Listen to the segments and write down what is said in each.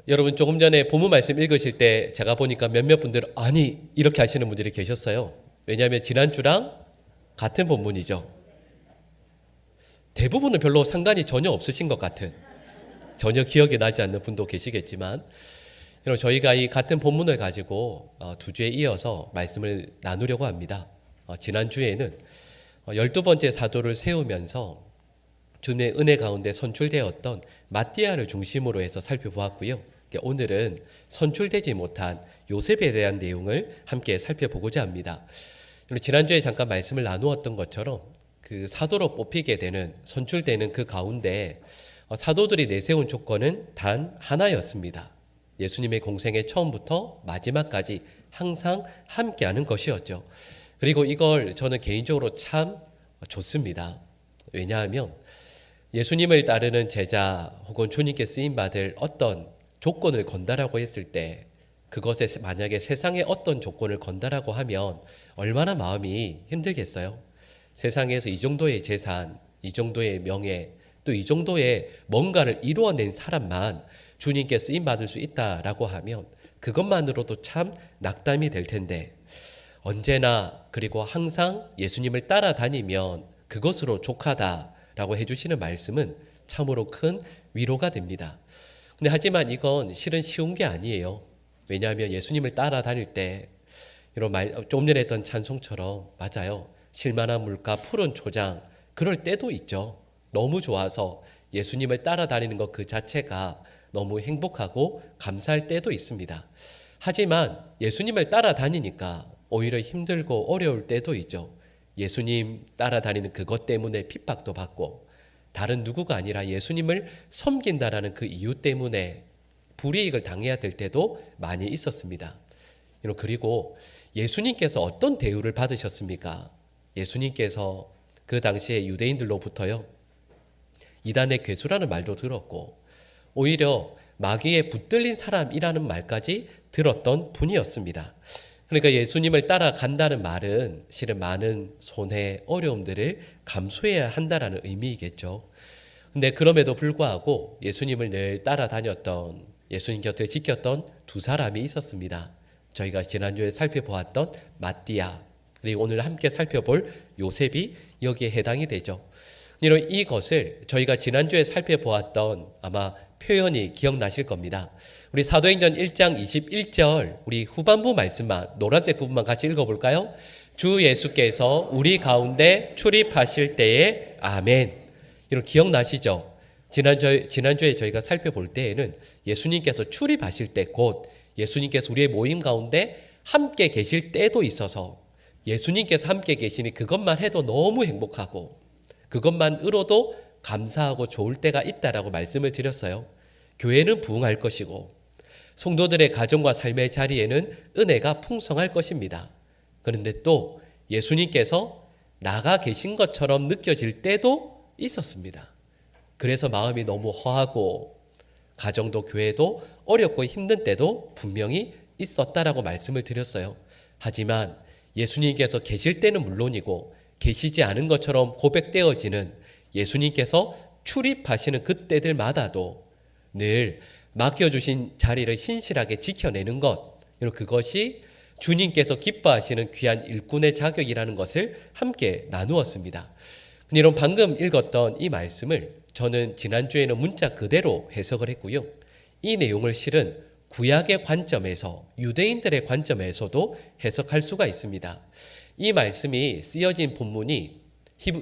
여러분 조금 전에 본문 말씀 읽으실 때 제가 보니까 몇몇 분들은 아니 이렇게 하시는 분들이 계셨어요. 왜냐하면 지난주랑 같은 본문이죠. 대부분은 별로 상관이 전혀 없으신 것 같은, 전혀 기억이 나지 않는 분도 계시겠지만, 여러분 저희가 이 같은 본문을 가지고 두 주에 이어서 말씀을 나누려고 합니다. 지난주에는 12번째 사도를 세우면서 주님의 은혜 가운데 선출되었던 마띠아를 중심으로 해서 살펴보았고요. 오늘은 선출되지 못한 요셉에 대한 내용을 함께 살펴보고자 합니다. 지난주에 잠깐 말씀을 나누었던 것처럼 그 사도로 뽑히게 되는, 선출되는 그 가운데 사도들이 내세운 조건은 단 하나였습니다. 예수님의 공생의 처음부터 마지막까지 항상 함께하는 것이었죠. 그리고 이걸 저는 개인적으로 참 좋습니다. 왜냐하면 예수님을 따르는 제자 혹은 주님께 쓰임받을 어떤 조건을 건다라고 했을 때, 그것에 만약에 세상에 어떤 조건을 건다라고 하면 얼마나 마음이 힘들겠어요. 세상에서 이 정도의 재산, 이 정도의 명예, 또 이 정도의 뭔가를 이루어낸 사람만 주님께 쓰임받을 수 있다라고 하면 그것만으로도 참 낙담이 될 텐데, 언제나 그리고 항상 예수님을 따라다니면 그것으로 족하다라고 해주시는 말씀은 참으로 큰 위로가 됩니다. 근데 하지만 이건 실은 쉬운 게 아니에요. 왜냐하면 예수님을 따라다닐 때 이런 좀 전에 했던 찬송처럼, 맞아요, 실만한 물가, 푸른 초장, 그럴 때도 있죠. 너무 좋아서 예수님을 따라다니는 것 그 자체가 너무 행복하고 감사할 때도 있습니다. 하지만 예수님을 따라다니니까 오히려 힘들고 어려울 때도 있죠. 예수님 따라다니는 그것 때문에 핍박도 받고, 다른 누구가 아니라 예수님을 섬긴다라는 그 이유 때문에 불이익을 당해야 될 때도 많이 있었습니다. 그리고 예수님께서 어떤 대우를 받으셨습니까? 예수님께서 그 당시에 유대인들로부터요, 이단의 괴수라는 말도 들었고, 오히려 마귀에 붙들린 사람이라는 말까지 들었던 분이었습니다. 그러니까 예수님을 따라간다는 말은 실은 많은 손해, 어려움들을 감수해야 한다라는 의미이겠죠. 근데 그럼에도 불구하고 예수님을 늘 따라다녔던, 예수님 곁을 지켰던 두 사람이 있었습니다. 저희가 지난주에 살펴보았던 마띠아, 그리고 오늘 함께 살펴볼 요셉이 여기에 해당이 되죠. 이것을 저희가 지난주에 살펴보았던 아마 표현이 기억나실 겁니다. 우리 사도행전 1장 21절 우리 후반부 말씀만, 노란색 부분만 같이 읽어볼까요? 주 예수께서 우리 가운데 출입하실 때에 아멘. 이런 기억나시죠? 지난주에 저희가 살펴볼 때에는 예수님께서 출입하실 때, 곧 예수님께서 우리의 모임 가운데 함께 계실 때도 있어서, 예수님께서 함께 계시니 그것만 해도 너무 행복하고 그것만으로도 감사하고 좋을 때가 있다라고 말씀을 드렸어요. 교회는 부흥할 것이고 성도들의 가정과 삶의 자리에는 은혜가 풍성할 것입니다. 그런데 또 예수님께서 나가 계신 것처럼 느껴질 때도 있었습니다. 그래서 마음이 너무 허하고 가정도 교회도 어렵고 힘든 때도 분명히 있었다라고 말씀을 드렸어요. 하지만 예수님께서 계실 때는 물론이고 계시지 않은 것처럼 고백되어지는 예수님께서 출입하시는 그때들마다도 늘 맡겨주신 자리를 신실하게 지켜내는 것, 그것이 주님께서 기뻐하시는 귀한 일꾼의 자격이라는 것을 함께 나누었습니다. 여러분 방금 읽었던 이 말씀을 저는 지난주에는 문자 그대로 해석을 했고요. 이 내용을 실은 구약의 관점에서, 유대인들의 관점에서도 해석할 수가 있습니다. 이 말씀이 쓰여진 본문이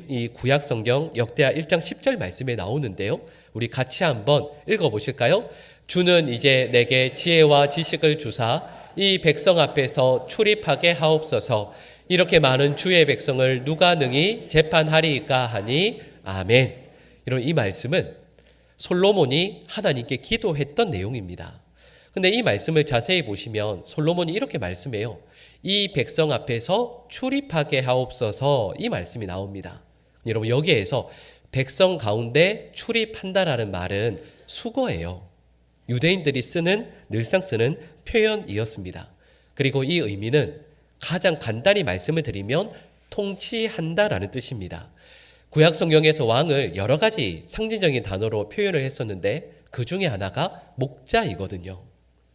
이 구약 성경 역대하 1장 10절 말씀에 나오는데요. 우리 같이 한번 읽어보실까요? 주는 이제 내게 지혜와 지식을 주사 이 백성 앞에서 출입하게 하옵소서. 이렇게 많은 주의 백성을 누가 능히 재판하리까 하니 아멘. 이런 이 말씀은 솔로몬이 하나님께 기도했던 내용입니다. 근데 이 말씀을 자세히 보시면 솔로몬이 이렇게 말씀해요. 이 백성 앞에서 출입하게 하옵소서, 이 말씀이 나옵니다. 여러분 여기에서 백성 가운데 출입한다라는 말은 수거예요. 유대인들이 늘상 쓰는 표현이었습니다. 그리고 이 의미는 가장 간단히 말씀을 드리면 통치한다라는 뜻입니다. 구약 성경에서 왕을 여러 가지 상징적인 단어로 표현을 했었는데 그 중에 하나가 목자이거든요.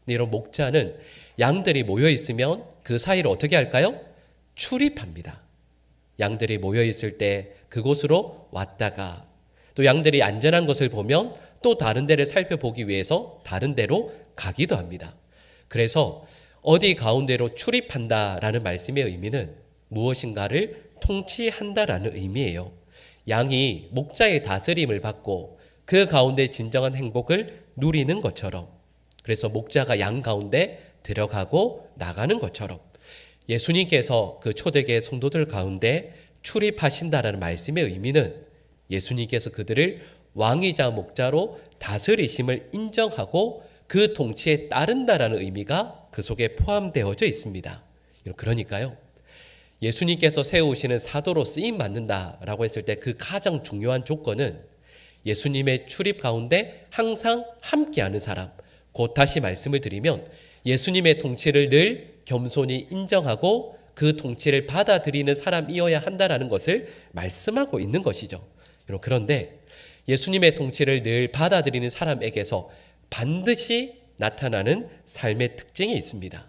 이런 목자는 양들이 모여 있으면 그 사이를 어떻게 할까요? 출입합니다. 양들이 모여 있을 때 그곳으로 왔다가 또 양들이 안전한 것을 보면 또 다른 데를 살펴보기 위해서 다른 데로 가기도 합니다. 그래서 어디 가운데로 출입한다라는 말씀의 의미는 무엇인가를 통치한다라는 의미예요. 양이 목자의 다스림을 받고 그 가운데 진정한 행복을 누리는 것처럼, 그래서 목자가 양 가운데 들어가고 나가는 것처럼 예수님께서 그 초대교회 성도들 가운데 출입하신다라는 말씀의 의미는 예수님께서 그들을 왕이자 목자로 다스리심을 인정하고 그 통치에 따른다라는 의미가 그 속에 포함되어져 있습니다. 그러니까요, 예수님께서 세우시는 사도로 쓰임 받는다라고 했을 때 그 가장 중요한 조건은 예수님의 출입 가운데 항상 함께하는 사람, 곧 다시 말씀을 드리면 예수님의 통치를 늘 겸손히 인정하고 그 통치를 받아들이는 사람이어야 한다라는 것을 말씀하고 있는 것이죠. 그런데 예수님의 통치를 늘 받아들이는 사람에게서 반드시 나타나는 삶의 특징이 있습니다.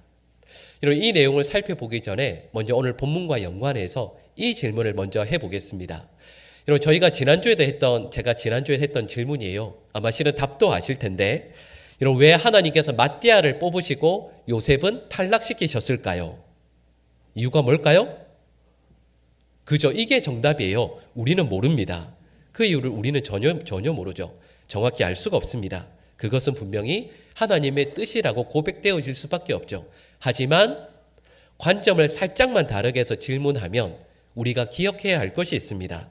이 내용을 살펴보기 전에 먼저 오늘 본문과 연관해서 이 질문을 먼저 해보겠습니다. 저희가 제가 지난주에 했던 질문이에요. 아마 실은 답도 아실 텐데, 왜 하나님께서 마띠아를 뽑으시고 요셉은 탈락시키셨을까요? 이유가 뭘까요? 그죠? 이게 정답이에요. 우리는 모릅니다. 그 이유를 우리는 전혀 모르죠. 정확히 알 수가 없습니다. 그것은 분명히 하나님의 뜻이라고 고백되어질 수밖에 없죠. 하지만 관점을 살짝만 다르게 해서 질문하면 우리가 기억해야 할 것이 있습니다.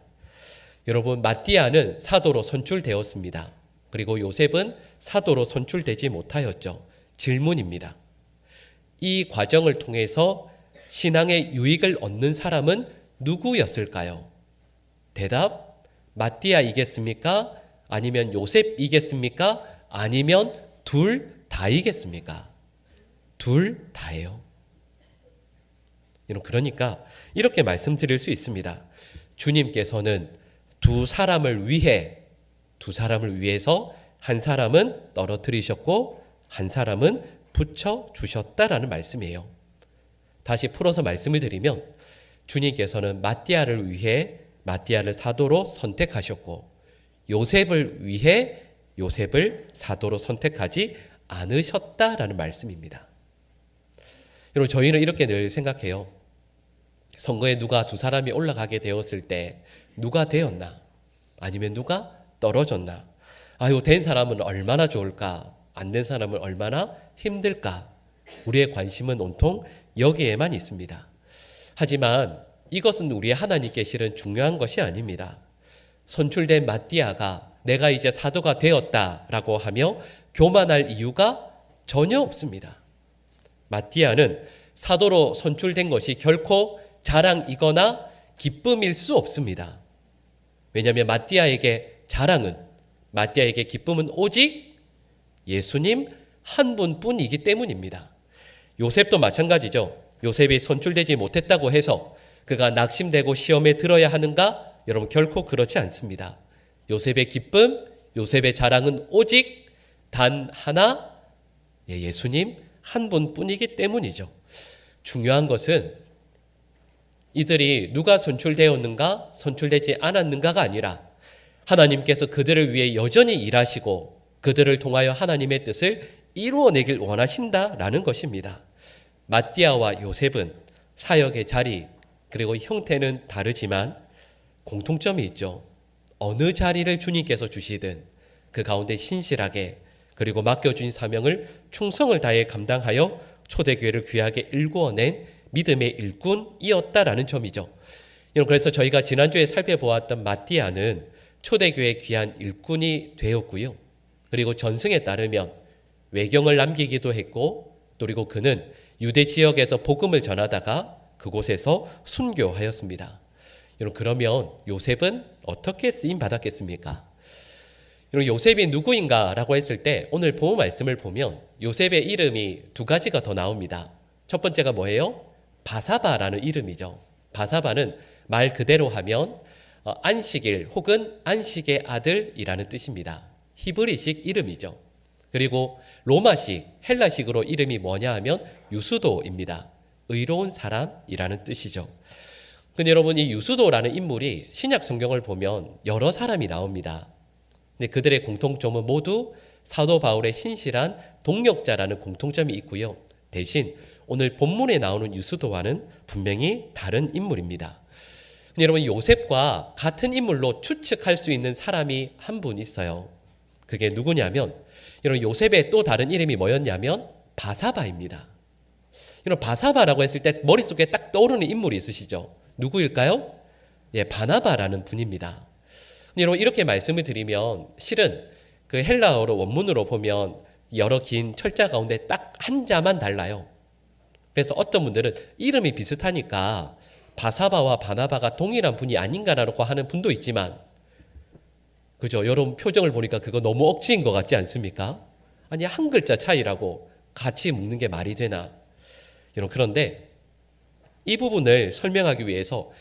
여러분, 마띠아는 사도로 선출되었습니다. 그리고 요셉은 사도로 선출되지 못하였죠. 질문입니다. 이 과정을 통해서 신앙의 유익을 얻는 사람은 누구였을까요? 대답, 마띠아이겠습니까? 아니면 요셉이겠습니까? 아니면 둘 다이겠습니까? 둘 다예요. 그러니까 이렇게 말씀드릴 수 있습니다. 주님께서는 두 사람을 위해서 한 사람은 떨어뜨리셨고 한 사람은 붙여주셨다라는 말씀이에요. 다시 풀어서 말씀을 드리면 주님께서는 마띠아를 위해 마띠아를 사도로 선택하셨고 요셉을 위해 요셉을 사도로 선택하지 않으셨다라는 말씀입니다. 여러분, 저희는 이렇게 늘 생각해요. 선거에 누가 두 사람이 올라가게 되었을 때 누가 되었나? 아니면 누가 떨어졌나? 된 사람은 얼마나 좋을까? 안 된 사람은 얼마나 힘들까? 우리의 관심은 온통 여기에만 있습니다. 하지만 이것은 우리의 하나님께 실은 중요한 것이 아닙니다. 선출된 마띠아가 내가 이제 사도가 되었다라고 하며 교만할 이유가 전혀 없습니다. 마띠아는 사도로 선출된 것이 결코 자랑이거나 기쁨일 수 없습니다. 왜냐하면 마띠아에게 기쁨은 오직 예수님 한 분뿐이기 때문입니다. 요셉도 마찬가지죠. 요셉이 선출되지 못했다고 해서 그가 낙심되고 시험에 들어야 하는가? 여러분, 결코 그렇지 않습니다. 요셉의 기쁨, 요셉의 자랑은 오직 단 하나, 예수님 한 분뿐이기 때문이죠. 중요한 것은 이들이 누가 선출되었는가, 선출되지 않았는가가 아니라 하나님께서 그들을 위해 여전히 일하시고 그들을 통하여 하나님의 뜻을 이루어내길 원하신다라는 것입니다. 마띠아와 요셉은 사역의 자리 그리고 형태는 다르지만 공통점이 있죠. 어느 자리를 주님께서 주시든 그 가운데 신실하게 그리고 맡겨준 사명을 충성을 다해 감당하여 초대교회를 귀하게 일구어낸 믿음의 일꾼이었다라는 점이죠. 그래서 저희가 지난주에 살펴보았던 마띠아는 초대교회의 귀한 일꾼이 되었고요. 그리고 전승에 따르면 외경을 남기기도 했고, 그리고 그는 유대 지역에서 복음을 전하다가 그곳에서 순교하였습니다. 그러면 요셉은 어떻게 쓰임 받았겠습니까? 요셉이 누구인가라고 했을 때 오늘 본문 말씀을 보면 요셉의 이름이 두 가지가 더 나옵니다. 첫 번째가 뭐예요? 바사바라는 이름이죠. 바사바는 말 그대로 하면 안식일 혹은 안식의 아들이라는 뜻입니다. 히브리식 이름이죠. 그리고 로마식, 헬라식으로 이름이 뭐냐 하면 유수도입니다. 의로운 사람이라는 뜻이죠. 근데 여러분, 이 유수도라는 인물이 신약 성경을 보면 여러 사람이 나옵니다. 근데 그들의 공통점은 모두 사도 바울의 신실한 동역자라는 공통점이 있고요. 대신 오늘 본문에 나오는 유수도와는 분명히 다른 인물입니다. 근데 여러분, 요셉과 같은 인물로 추측할 수 있는 사람이 한 분 있어요. 그게 누구냐면, 여러분, 요셉의 또 다른 이름이 뭐였냐면 바사바입니다. 여러분, 바사바라고 했을 때 머릿속에 딱 떠오르는 인물이 있으시죠? 누구일까요? 예, 바나바라는 분입니다. 여러분, 이렇게 말씀을 드리면 실은 그 헬라어로 원문으로 보면 여러 긴 철자 가운데 딱 한 자만 달라요. 그래서 어떤 분들은 이름이 비슷하니까 바사바와 바나바가 동일한 분이 아닌가라고 하는 분도 있지만, 그죠? 여러분 표정을 보니까 그거 너무 억지인 것 같지 않습니까? 아니, 한 글자 차이라고 같이 묶는 게 말이 되나? 여러분, 그런데 이 부분을 설명하기 위해서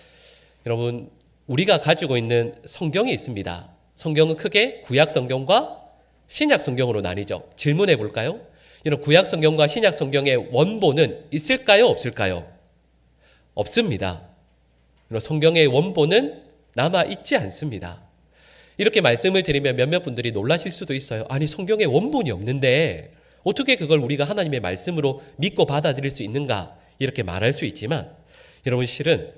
여러분, 우리가 가지고 있는 성경이 있습니다. 성경은 크게 구약 성경과 신약 성경으로 나뉘죠. 질문해 볼까요? 여러분, 구약 성경과 신약 성경의 원본은 있을까요? 없을까요? 없습니다. 여러분, 성경의 원본은 남아 있지 않습니다. 이렇게 말씀을 드리면 몇몇 분들이 놀라실 수도 있어요. 아니, 성경에 원본이 없는데 어떻게 그걸 우리가 하나님의 말씀으로 믿고 받아들일 수 있는가? 이렇게 말할 수 있지만, 여러분, 실은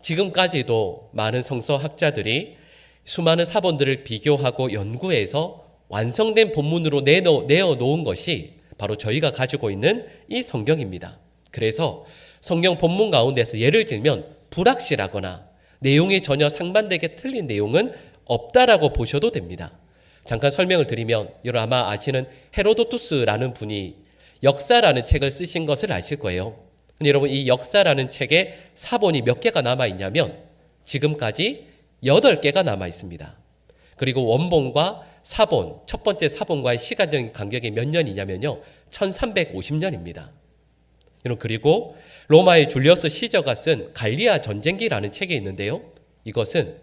지금까지도 많은 성서학자들이 수많은 사본들을 비교하고 연구해서 완성된 본문으로 내어놓은 것이 바로 저희가 가지고 있는 이 성경입니다. 그래서 성경 본문 가운데서 예를 들면 불확실하거나 내용이 전혀 상반되게 틀린 내용은 없다라고 보셔도 됩니다. 잠깐 설명을 드리면, 여러분 아마 아시는 헤로도투스라는 분이 역사라는 책을 쓰신 것을 아실 거예요. 근데 여러분, 이 역사라는 책에 사본이 몇 개가 남아 있냐면 지금까지 8개가 남아 있습니다. 그리고 원본과 사본, 첫 번째 사본과의 시간적인 간격이 몇 년이냐면요, 1350년입니다. 여러분, 그리고 로마의 줄리어스 시저가 쓴 갈리아 전쟁기라는 책이 있는데요, 이것은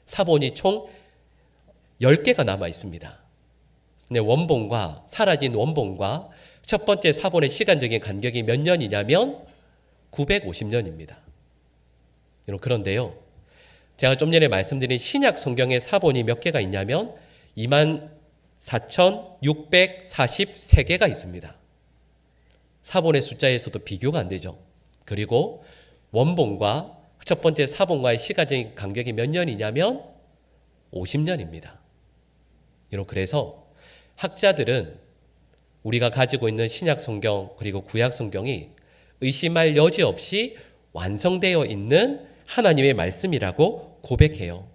사본이 총 10개가 남아 있습니다. 근데 원본과 사라진 원본과 첫 번째 사본의 시간적인 간격이 몇 년이냐면 950년입니다. 여러분, 그런데요, 제가 좀 전에 말씀드린 신약 성경의 사본이 몇 개가 있냐면 24,643개가 있습니다. 사본의 숫자에서도 비교가 안 되죠. 그리고 원본과 첫 번째 사본과의 시간적인 간격이 몇 년이냐면 50년입니다. 여러분, 그래서 학자들은 우리가 가지고 있는 신약 성경 그리고 구약 성경이 의심할 여지 없이 완성되어 있는 하나님의 말씀이라고 고백해요.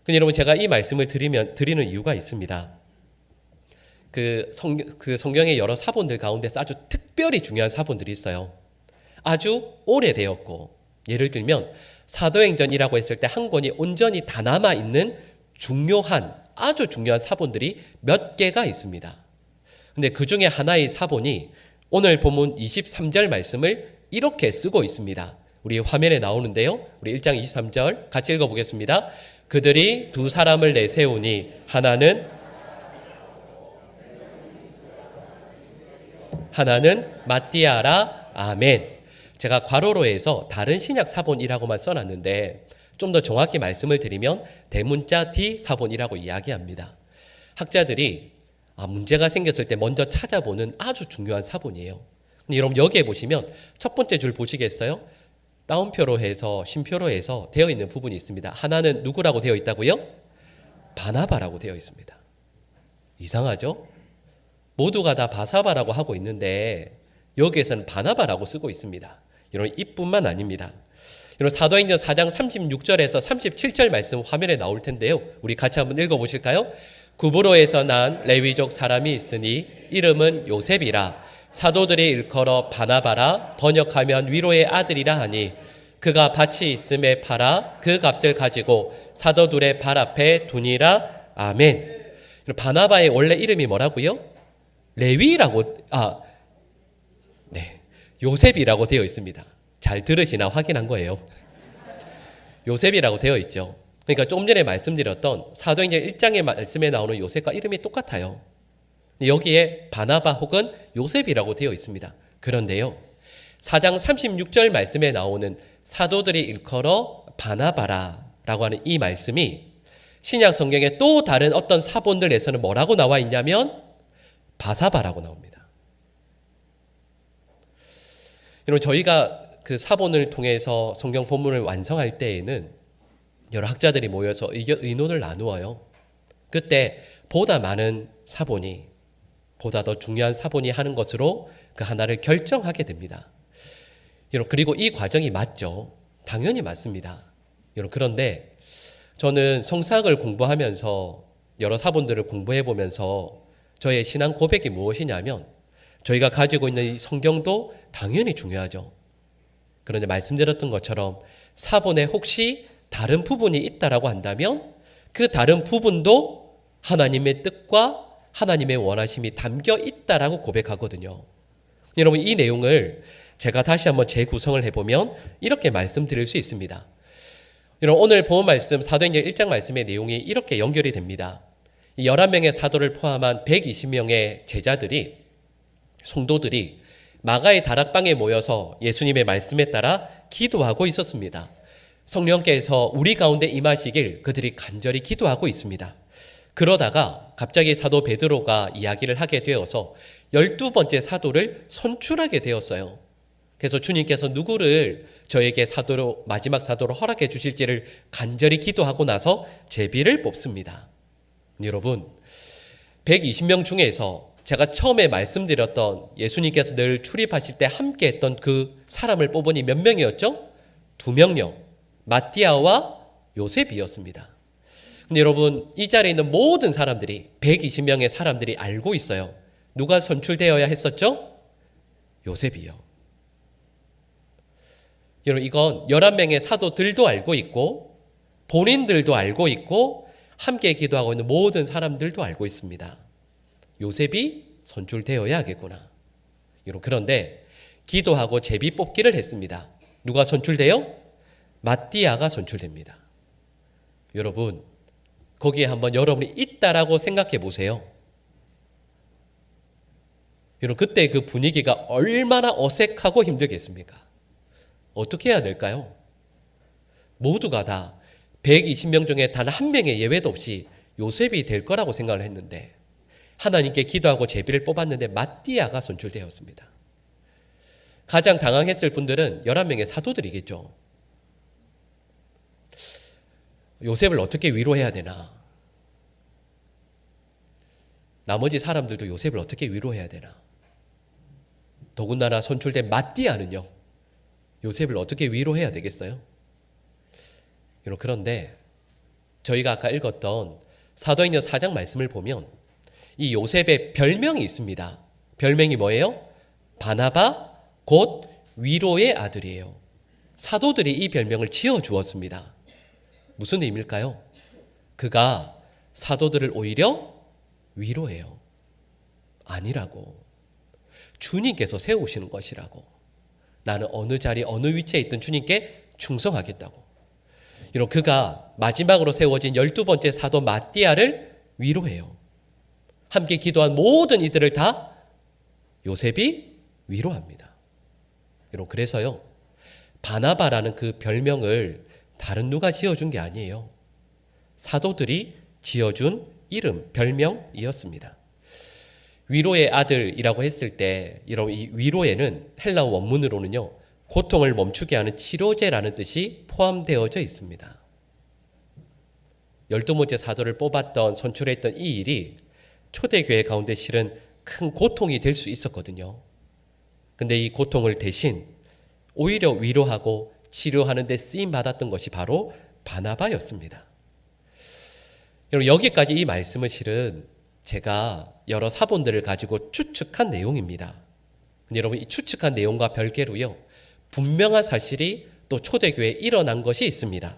근데 여러분, 제가 이 말씀을 드리는 이유가 있습니다. 그 성경의 여러 사본들 가운데서 아주 특별히 중요한 사본들이 있어요. 아주 오래되었고, 예를 들면 사도행전이라고 했을 때 한 권이 온전히 다 남아있는 아주 중요한 사본들이 몇 개가 있습니다. 근데 그 중에 하나의 사본이 오늘 본문 23절 말씀을 이렇게 쓰고 있습니다. 우리 화면에 나오는데요, 우리 1장 23절 같이 읽어보겠습니다. 그들이 두 사람을 내세우니 하나는 마띠아라. 아멘. 제가 괄호로 해서 다른 신약 사본이라고만 써놨는데 좀 더 정확히 말씀을 드리면 대문자 D 사본이라고 이야기합니다. 학자들이 문제가 생겼을 때 먼저 찾아보는 아주 중요한 사본이에요. 근데 여러분, 여기에 보시면 첫 번째 줄 보시겠어요? 따옴표로 해서 쉼표로 해서 되어 있는 부분이 있습니다. 하나는 누구라고 되어 있다고요? 바나바라고 되어 있습니다. 이상하죠? 모두가 다 바사바라고 하고 있는데 여기에서는 바나바라고 쓰고 있습니다. 여러분, 이뿐만 아닙니다. 여러분, 사도행전 4장 36절에서 37절 말씀 화면에 나올 텐데요, 우리 같이 한번 읽어보실까요? 구브로에서 난 레위족 사람이 있으니 이름은 요셉이라. 사도들이 일컬어 바나바라. 번역하면 위로의 아들이라 하니 그가 밭이 있음에 팔아 그 값을 가지고 사도들의 발 앞에 두니라. 아멘. 바나바의 원래 이름이 뭐라고요? 요셉이라고 되어 있습니다. 잘 들으시나 확인한 거예요. 요셉이라고 되어 있죠. 그러니까 좀 전에 말씀드렸던 사도행전 1장의 말씀에 나오는 요셉과 이름이 똑같아요. 여기에 바나바 혹은 요셉이라고 되어 있습니다. 그런데요, 4장 36절 말씀에 나오는 사도들이 일컬어 바나바라라고 하는 이 말씀이 신약 성경의 또 다른 어떤 사본들에서는 뭐라고 나와 있냐면 바사바라고 나옵니다. 여러분, 저희가 그 사본을 통해서 성경 본문을 완성할 때에는 여러 학자들이 모여서 의논을 나누어요. 그때 보다 많은 사본이, 보다 더 중요한 사본이 하는 것으로 그 하나를 결정하게 됩니다. 여러분, 그리고 이 과정이 맞죠? 당연히 맞습니다. 여러분, 그런데 저는 성서학을 공부하면서 여러 사본들을 공부해 보면서 저의 신앙 고백이 무엇이냐면, 저희가 가지고 있는 이 성경도 당연히 중요하죠. 그런데 말씀드렸던 것처럼 사본에 혹시 다른 부분이 있다라고 한다면 그 다른 부분도 하나님의 뜻과 하나님의 원하심이 담겨 있다라고 고백하거든요. 여러분, 이 내용을 제가 다시 한번 재구성을 해보면 이렇게 말씀드릴 수 있습니다. 여러분, 오늘 본 말씀 사도행전 1장 말씀의 내용이 이렇게 연결이 됩니다. 이 11명의 사도를 포함한 120명의 제자들이, 성도들이 마가의 다락방에 모여서 예수님의 말씀에 따라 기도하고 있었습니다. 성령께서 우리 가운데 임하시길 그들이 간절히 기도하고 있습니다. 그러다가 갑자기 사도 베드로가 이야기를 하게 되어서 12번째 사도를 선출하게 되었어요. 그래서 주님께서 누구를 저에게 사도로, 마지막 사도로 허락해 주실지를 간절히 기도하고 나서 제비를 뽑습니다. 여러분, 120명 중에서 제가 처음에 말씀드렸던 예수님께서 늘 출입하실 때 함께 했던 그 사람을 뽑으니 몇 명이었죠? 2명요. 마띠아와 요셉이었습니다. 근데 여러분, 이 자리에 있는 모든 사람들이, 120명의 사람들이 알고 있어요. 누가 선출되어야 했었죠? 요셉이요. 여러분, 이건 11명의 사도들도 알고 있고 본인들도 알고 있고 함께 기도하고 있는 모든 사람들도 알고 있습니다. 요셉이 선출되어야 하겠구나. 여러분, 그런데 기도하고 제비 뽑기를 했습니다. 누가 선출돼요? 마띠아가 선출됩니다. 여러분, 거기에 한번 여러분이 있다라고 생각해 보세요. 여러분, 그때 그 분위기가 얼마나 어색하고 힘들겠습니까? 어떻게 해야 될까요? 모두가 다 120명 중에 단 한 명의 예외도 없이 요셉이 될 거라고 생각을 했는데 하나님께 기도하고 제비를 뽑았는데 마띠아가 선출되었습니다. 가장 당황했을 분들은 11명의 사도들이겠죠. 요셉을 어떻게 위로해야 되나? 나머지 사람들도 요셉을 어떻게 위로해야 되나? 더군다나 선출된 마띠아는요, 요셉을 어떻게 위로해야 되겠어요? 여러분, 그런데 저희가 아까 읽었던 사도행전 4장 말씀을 보면 이 요셉의 별명이 있습니다. 별명이 뭐예요? 바나바, 곧 위로의 아들이에요. 사도들이 이 별명을 지어주었습니다. 무슨 의미일까요? 그가 사도들을 오히려 위로해요. 아니라고. 주님께서 세우시는 것이라고. 나는 어느 자리, 어느 위치에 있든 주님께 충성하겠다고. 이런 그가 마지막으로 세워진 12번째 사도 마띠아를 위로해요. 함께 기도한 모든 이들을 다 요셉이 위로합니다. 여러분, 그래서요, 바나바라는 그 별명을 다른 누가 지어준 게 아니에요. 사도들이 지어준 이름, 별명이었습니다. 위로의 아들이라고 했을 때, 이런 이 위로에는 헬라어 원문으로는요, 고통을 멈추게 하는 치료제라는 뜻이 포함되어져 있습니다. 12번째 사도를 뽑았던, 선출했던 이 일이 초대교회 가운데 실은 큰 고통이 될 수 있었거든요. 근데 이 고통을 대신 오히려 위로하고 치료하는 데 쓰임 받았던 것이 바로 바나바였습니다. 여러분, 여기까지 이 말씀은 실은 제가 여러 사본들을 가지고 추측한 내용입니다. 근데 여러분, 이 추측한 내용과 별개로요, 분명한 사실이 또 초대교회에 일어난 것이 있습니다.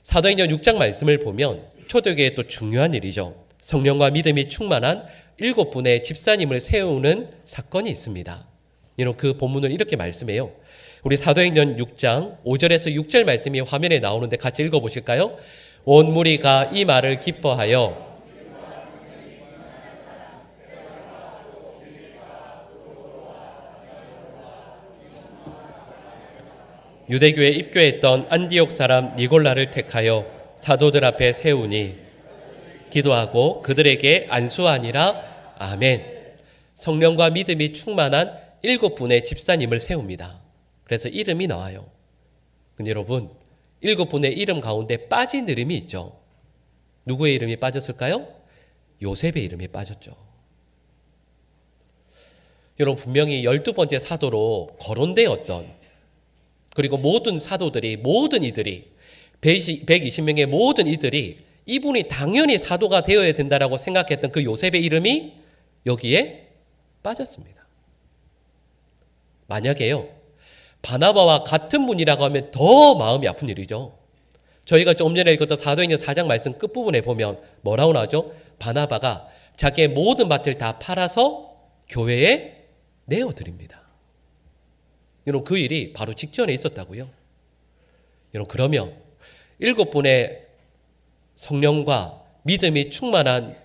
사도행전 6장 말씀을 보면 초대교회의 또 중요한 일이죠. 성령과 믿음이 충만한 7분의 집사님을 세우는 사건이 있습니다. 여러분, 그 본문을 이렇게 말씀해요. 우리 사도행전 6장 5절에서 6절 말씀이 화면에 나오는데 같이 읽어보실까요? 온 무리가 이 말을 기뻐하여 유대교에 입교했던 안디옥 사람 니골라를 택하여 사도들 앞에 세우니 기도하고 그들에게 안수하니라. 아멘. 성령과 믿음이 충만한 7분의 집사님을 세웁니다. 그래서 이름이 나와요. 근데 여러분, 7분의 이름 가운데 빠진 이름이 있죠. 누구의 이름이 빠졌을까요? 요셉의 이름이 빠졌죠. 여러분, 분명히 12번째 사도로 거론되었던, 그리고 모든 사도들이, 모든 이들이, 120명의 모든 이들이 이분이 당연히 사도가 되어야 된다라고 생각했던 그 요셉의 이름이 여기에 빠졌습니다. 만약에요, 바나바와 같은 분이라고 하면 더 마음이 아픈 일이죠. 저희가 좀 전에 읽었던 사도행전 4장 말씀 끝부분에 보면 뭐라고 나오죠? 바나바가 자기의 모든 밭을 다 팔아서 교회에 내어드립니다. 여러분, 그 일이 바로 직전에 있었다고요. 여러분, 그러면 7분의 성령과 믿음이 충만한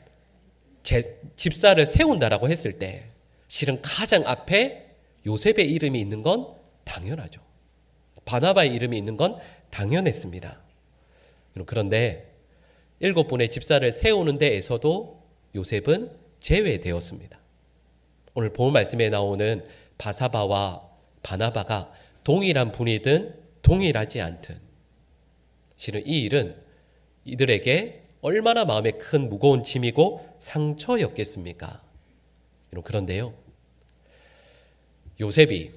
집사를 세운다라고 했을 때 실은 가장 앞에 요셉의 이름이 있는 건 당연하죠. 바나바의 이름이 있는 건 당연했습니다. 그런데 7분의 집사를 세우는 데에서도 요셉은 제외되었습니다. 오늘 본 말씀에 나오는 바사바와 바나바가 동일한 분이든 동일하지 않든 실은 이 일은 이들에게 얼마나 마음에 큰 무거운 짐이고 상처였겠습니까? 그런데요, 요셉이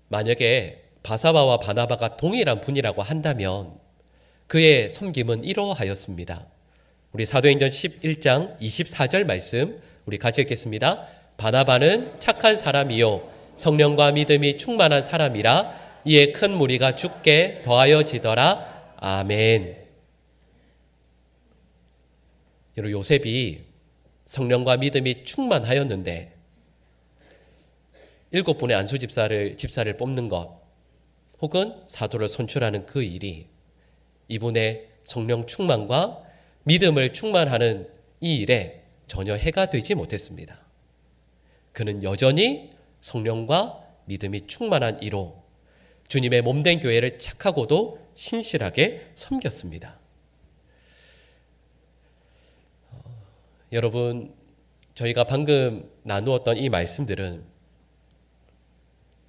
만약에 바사바와 바나바가 동일한 분이라고 한다면 그의 섬김은 이러하였습니다. 우리 사도행전 11장 24절 말씀 우리 같이 읽겠습니다. 바나바는 착한 사람이요 성령과 믿음이 충만한 사람이라 이에 큰 무리가 죽게 더하여지더라. 아멘. 여러분, 요셉이 성령과 믿음이 충만하였는데 7분의 안수 집사를 뽑는 것 혹은 사도를 선출하는 그 일이 이분의 성령 충만과 믿음을 충만하는 이 일에 전혀 해가 되지 못했습니다. 그는 여전히 성령과 믿음이 충만한 이로 주님의 몸된 교회를 착하고도 신실하게 섬겼습니다. 여러분, 저희가 방금 나누었던 이 말씀들은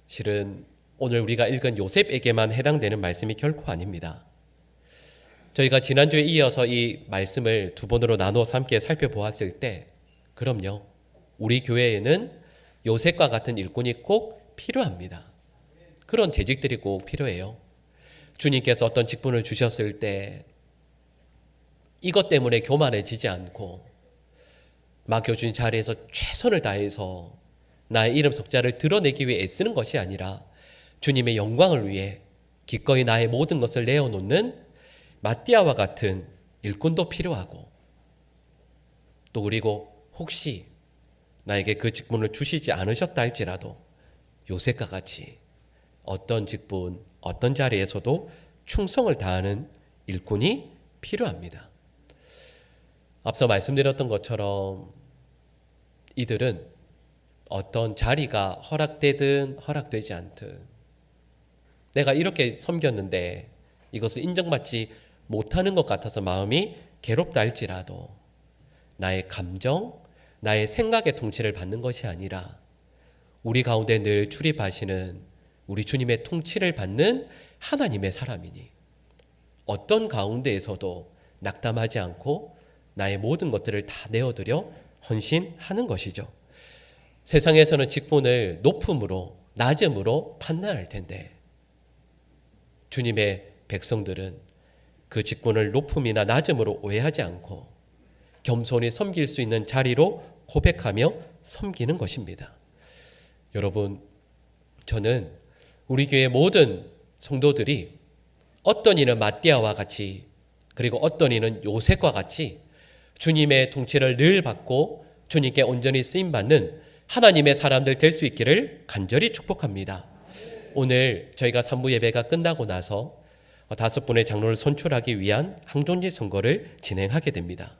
실은 오늘 우리가 읽은 요셉에게만 해당되는 말씀이 결코 아닙니다. 저희가 지난주에 이어서 이 말씀을 두 번으로 나누어서 함께 살펴보았을 때 그럼요, 우리 교회에는 요셉과 같은 일꾼이 꼭 필요합니다. 그런 재직들이 꼭 필요해요. 주님께서 어떤 직분을 주셨을 때 이것 때문에 교만해지지 않고 맡겨준 자리에서 최선을 다해서 나의 이름 석자를 드러내기 위해 애쓰는 것이 아니라 주님의 영광을 위해 기꺼이 나의 모든 것을 내어놓는 마띠아와 같은 일꾼도 필요하고, 또 그리고 혹시 나에게 그 직분을 주시지 않으셨다 할지라도 요셉과 같이 어떤 직분, 어떤 자리에서도 충성을 다하는 일꾼이 필요합니다. 앞서 말씀드렸던 것처럼 이들은 어떤 자리가 허락되든 허락되지 않든 내가 이렇게 섬겼는데 이것을 인정받지 못하는 것 같아서 마음이 괴롭다 할지라도 나의 감정, 나의 생각의 통치를 받는 것이 아니라 우리 가운데 늘 출입하시는 우리 주님의 통치를 받는 하나님의 사람이니 어떤 가운데에서도 낙담하지 않고 나의 모든 것들을 다 내어드려 헌신하는 것이죠. 세상에서는 직분을 높음으로 낮음으로 판단할 텐데 주님의 백성들은 그 직분을 높음이나 낮음으로 오해하지 않고 겸손히 섬길 수 있는 자리로 고백하며 섬기는 것입니다. 여러분, 저는 우리 교회 모든 성도들이 어떤 이는 마띠아와 같이 그리고 어떤 이는 요셉과 같이 주님의 통치를 늘 받고 주님께 온전히 쓰임받는 하나님의 사람들 될 수 있기를 간절히 축복합니다. 오늘 저희가 3부 예배가 끝나고 나서 5 분의 장로를 선출하기 위한 항존지 선거를 진행하게 됩니다.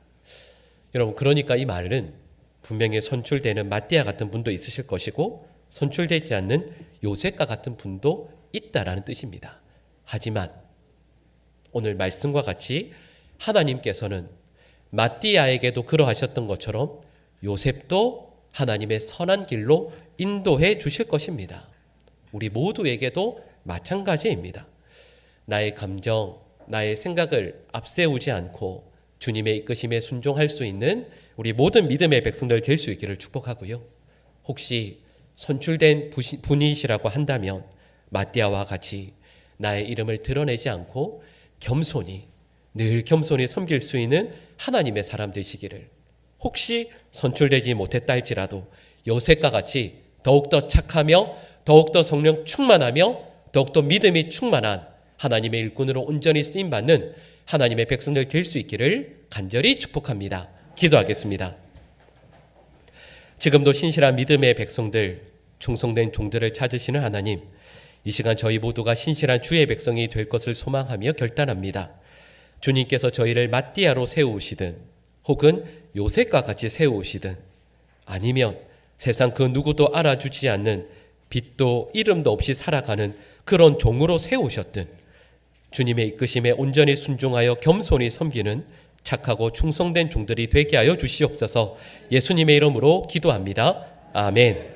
여러분, 그러니까 이 말은 분명히 선출되는 마띠아 같은 분도 있으실 것이고 선출되지 않는 요셉과 같은 분도 있다라는 뜻입니다. 하지만 오늘 말씀과 같이 하나님께서는 마띠아에게도 그러하셨던 것처럼 요셉도 하나님의 선한 길로 인도해 주실 것입니다. 우리 모두에게도 마찬가지입니다. 나의 감정, 나의 생각을 앞세우지 않고 주님의 이끄심에 순종할 수 있는 우리 모든 믿음의 백성들 될 수 있기를 축복하고요. 혹시 선출된 분이시라고 한다면 마띠아와 같이 나의 이름을 드러내지 않고 겸손히, 늘 겸손히 섬길 수 있는 하나님의 사람 되시기를, 혹시 선출되지 못했다 할지라도 요셉과 같이 더욱더 착하며 더욱더 성령 충만하며 더욱더 믿음이 충만한 하나님의 일꾼으로 온전히 쓰임받는 하나님의 백성들 될 수 있기를 간절히 축복합니다. 기도하겠습니다. 지금도 신실한 믿음의 백성들, 충성된 종들을 찾으시는 하나님, 이 시간 저희 모두가 신실한 주의 백성이 될 것을 소망하며 결단합니다. 주님께서 저희를 마띠아로 세우시든 혹은 요셉과 같이 세우시든 아니면 세상 그 누구도 알아주지 않는 빛도 이름도 없이 살아가는 그런 종으로 세우셨든 주님의 이끄심에 온전히 순종하여 겸손히 섬기는 착하고 충성된 종들이 되게 하여 주시옵소서. 예수님의 이름으로 기도합니다. 아멘.